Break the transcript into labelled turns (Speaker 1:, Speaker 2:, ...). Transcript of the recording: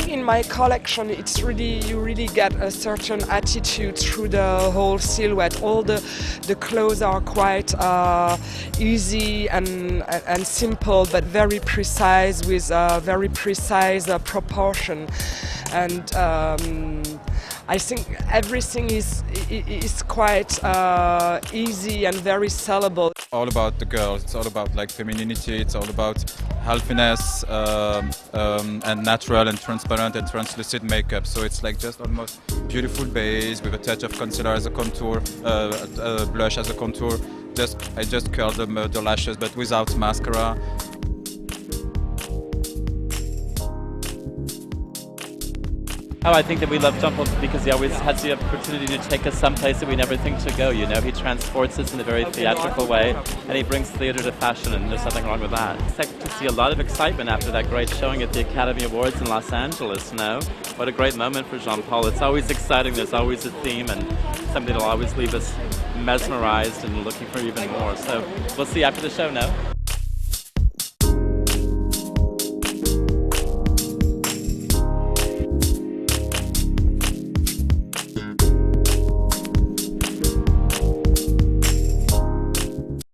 Speaker 1: In my collection, it's really, you really get a certain attitude through the whole silhouette. All the clothes are quite easy and simple, but very precise, with very precise proportion. And I think everything is quite easy and very sellable.
Speaker 2: All about the girls. It's all about like femininity. It's all about healthiness and natural and transparent and translucid makeup. So it's like just almost beautiful base with a touch of concealer as a contour, blush as a contour. I just curled the lashes, but without mascara.
Speaker 3: Oh, I think that we love Jean-Paul because he always has the opportunity to take us someplace that we never think to go, you know. He transports us in a very theatrical way, and he brings theater to fashion, and there's nothing wrong with that. I expect to see a lot of excitement after that great showing at the Academy Awards in Los Angeles, you know. What a great moment for Jean-Paul. It's always exciting, there's always a theme, and something that'll always leave us mesmerized and looking for even more. So we'll see after the show, no?